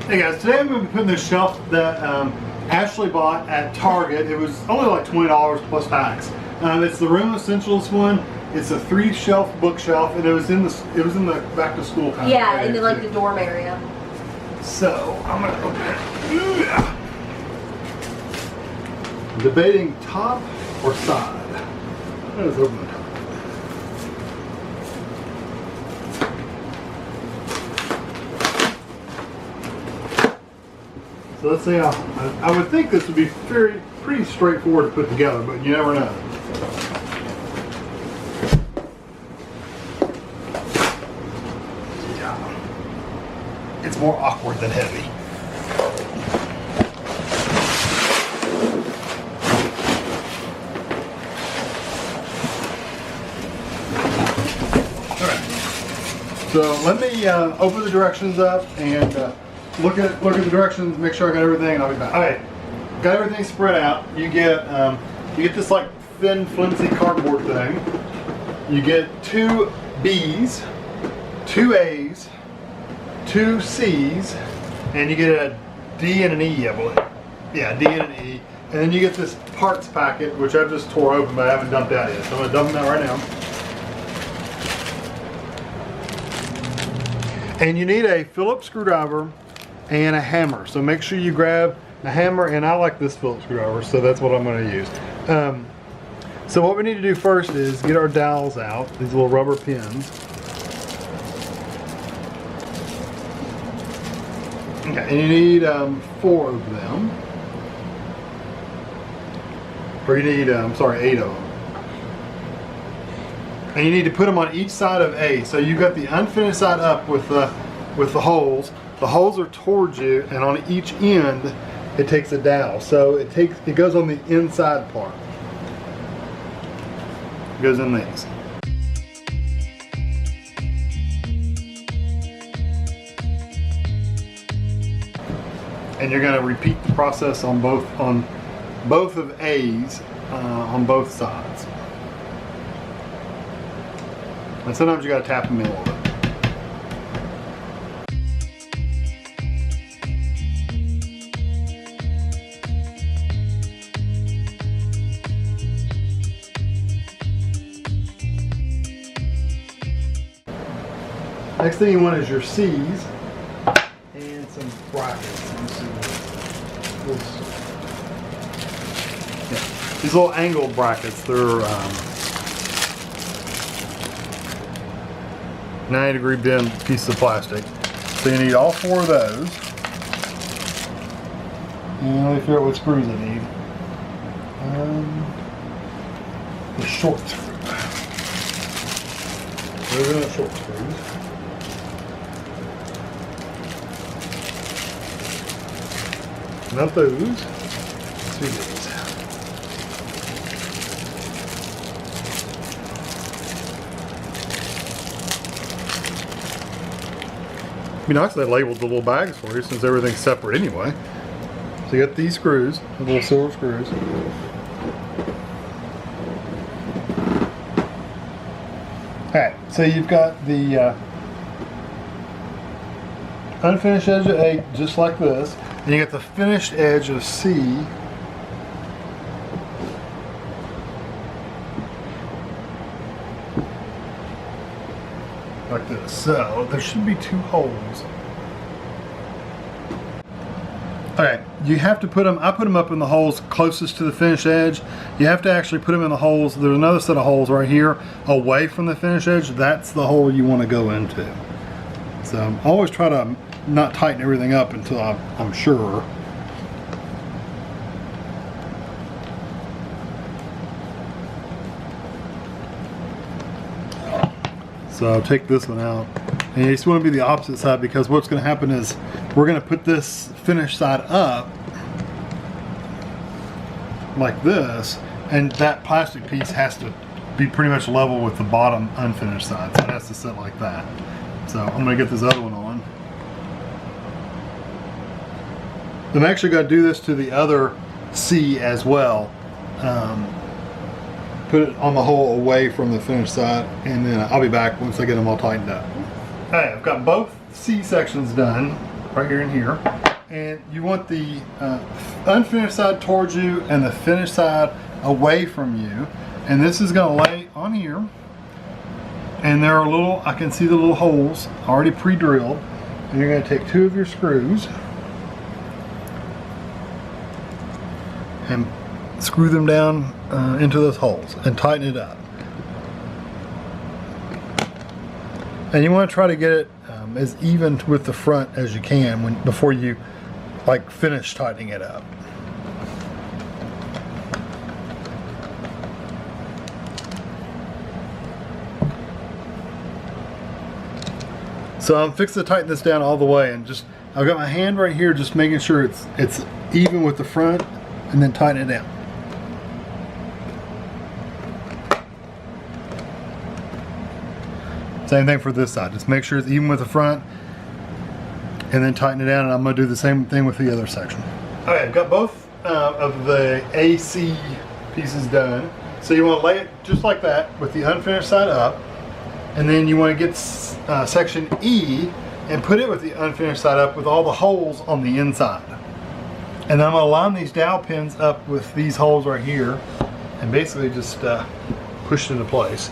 Hey guys, today I'm going to be putting this shelf that Ashley bought at Target. It was only like $20 plus tax. It's the Room Essentials one. It's a 3-shelf bookshelf, and it was in the back to school kind of yeah, area in like the dorm area. So I'm going to open it. Debating top or side. Let's open the top. So let's see how, I would think this would be pretty straightforward to put together, but you never know. Yeah. It's more awkward than heavy. Alright. So let me open the directions up and look at the directions, make sure I got everything, and I'll be back. Okay, got everything spread out. You get this like thin, flimsy cardboard thing. You get 2 B's, 2 A's, 2 C's, and you get a D and an E, I believe. Yeah, D and an E. And then you get this parts packet, which I've just tore open, but I haven't dumped out yet. So I'm gonna dump them out right now. And you need a Phillips screwdriver and a hammer. So make sure you grab a hammer, and I like this Phillips screwdriver, so that's what I'm going to use. So what we need to do first is get our dowels out, these little rubber pins. Okay, and you need 4 of them. Or you need, 8 of them. And you need to put them on each side of A. So you've got the unfinished side up with the holes. The holes are towards you, and on each end it takes a dowel. So it goes on the inside part. It goes in these. And you're going to repeat the process on both of A's on both sides. And sometimes you got to tap them in a little bit. Next thing you want is your C's and some brackets. These little angled brackets, they're 90-degree bend pieces of plastic. So you need all 4 of those. And let me figure out what screws I need. The short screw. Those are the short screws. Not those. Let's do these. It'd be nice if they labeled the little bags for you, since everything's separate anyway. So you got these screws, the little silver screws. Alright, so you've got the unfinished edge of A, just like this. And you get the finished edge of C. Like this. So there should be 2 holes. Okay, you have to put them, I put them up in the holes closest to the finished edge. You have to actually put them in the holes, there's another set of holes right here away from the finished edge. That's the hole you want to go into. So always try to not tighten everything up until I'm sure. So take this one out, and you just want to be the opposite side, because what's going to happen is we're going to put this finished side up like this, and that plastic piece has to be pretty much level with the bottom unfinished side, so it has to sit like that. So I'm going to get this other one on. I'm actually going to do this to the other C as well. Put it on the hole away from the finished side, and then I'll be back once I get them all tightened up. Okay, I've got both C sections done. right here and here. And you want the unfinished side towards you and the finished side away from you. And this is going to lay on here. And there are little, I can see the little holes already pre-drilled. And you're going to take 2 of your screws and screw them down into those holes and tighten it up. And you want to try to get it as even with the front as you can before you like finish tightening it up. So I'm fixing to tighten this down all the way, and just I've got my hand right here just making sure it's even with the front, and then tighten it down. Same thing for this side. Just make sure it's even with the front and then tighten it down, and I'm going to do the same thing with the other section. Okay, I've got both of the AC pieces done. So you want to lay it just like that with the unfinished side up, and then you want to get section E and put it with the unfinished side up with all the holes on the inside. And then I'm going to line these dowel pins up with these holes right here and basically just push it into place.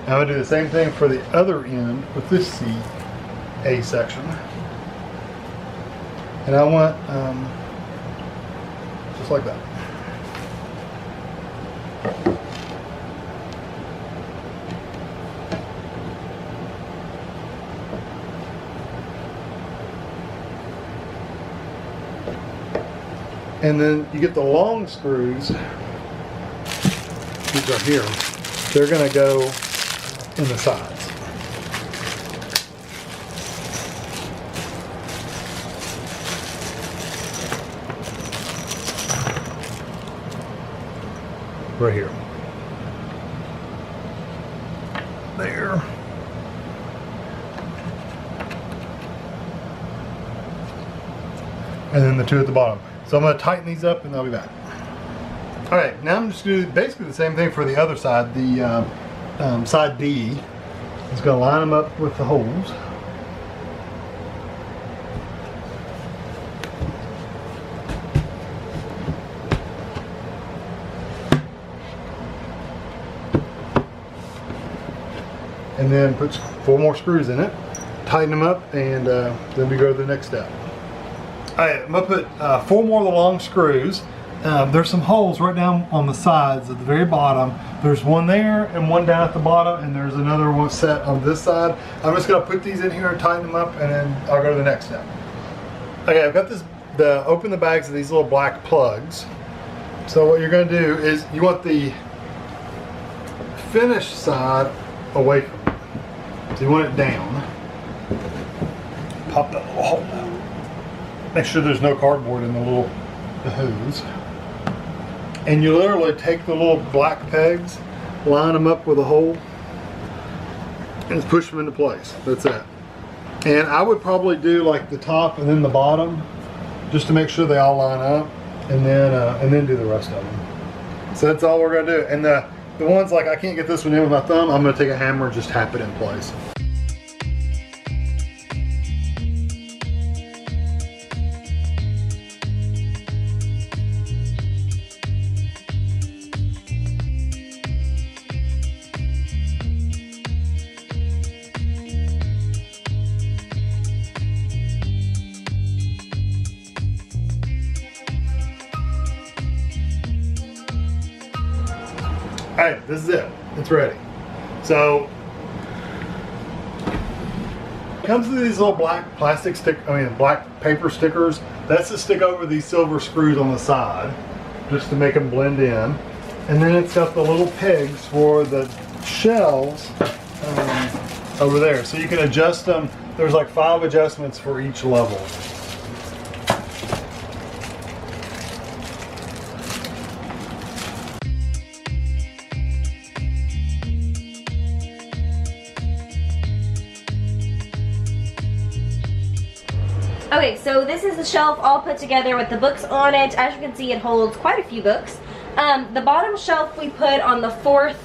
I'm going to do the same thing for the other end with this A section. And I want just like that. And then you get the long screws, these are here, they're going to go in the sides. Right here. There. And then the 2 at the bottom. So I'm going to tighten these up and I'll be back. Alright, now I'm just going to do basically the same thing for the other side. The side D is going to line them up with the holes. And then put 4 more screws in it, tighten them up, and then we go to the next step. Alright, I'm going to put 4 more of the long screws. There's some holes right down on the sides at the very bottom. There's one there and one down at the bottom, and there's another one set on this side. I'm just going to put these in here and tighten them up, and then I'll go to the next step. Okay, I've got open the bags of these little black plugs. So what you're going to do is you want the finished side away from you. So you want it down. Pop that little hole out. Make sure there's no cardboard in the hose. And you literally take the little black pegs, line them up with a hole, and just push them into place. That's it. And I would probably do like the top and then the bottom, just to make sure they all line up, and then do the rest of them. So that's all we're gonna do. And the ones like I can't get this one in with my thumb, I'm gonna take a hammer and just tap it in place. Alright, this is it. It's ready. So it comes with these little black black paper stickers. That's to stick over these silver screws on the side, just to make them blend in. And then it's got the little pegs for the shelves over there. So you can adjust them. There's like 5 adjustments for each level. Okay, so this is the shelf all put together with the books on it. As you can see, it holds quite a few books. The bottom shelf we put on the 4th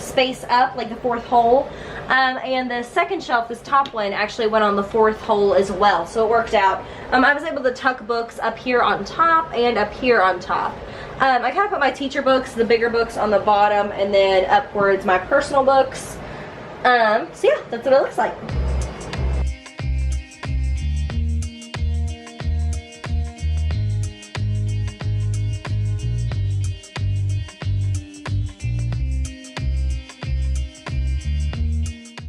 space up, like the 4th hole. And the second shelf, this top one, actually went on the 4th hole as well, so it worked out. I was able to tuck books up here on top and up here on top. I kind of put my teacher books, the bigger books, on the bottom, and then upwards my personal books. So yeah, that's what it looks like.